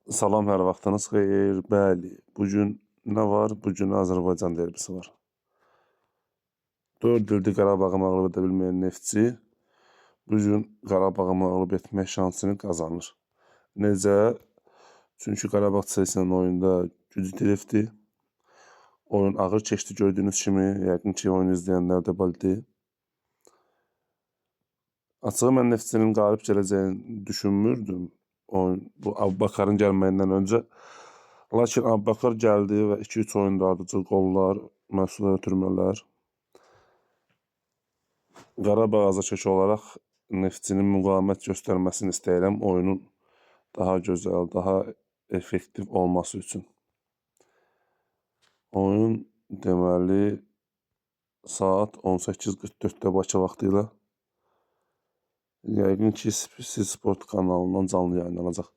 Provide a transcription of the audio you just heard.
Salam, hər vaxtınız xeyir. Bəli, bugün nə var? Bugün Azərbaycan derbisi var. 4 ildir Qarabağı məğlub edə bilməyən Neftçi bugün Qarabağı məğlub etmək şansını qazanır. Necə? Çünki Qarabağ Çelsi'nin oyunda gücü itiribdi. Oyun ağır keçdi gördüyünüz kimi. Yəqin ki, oyunu izləyənlər də bildi. Açığı mən Neftçinin qalib gələcəyini düşünmürdüm. Bu Abbakarın gəlməyindən öncə. Lakin Abbakar gəldi və 2-3 oyunda ardıcıl qollar, məsuliyyət ötürmələr. Qarabağ azarkeşi olaraq Neftçinin müqavimət göstərməsini istəyirəm oyunun daha gözəl, daha effektiv olması üçün. Oyun deməli saat 18:44-də Bakı vaxtı ilə yəqin ki, Sport kanalından canlı yayınlanacaq.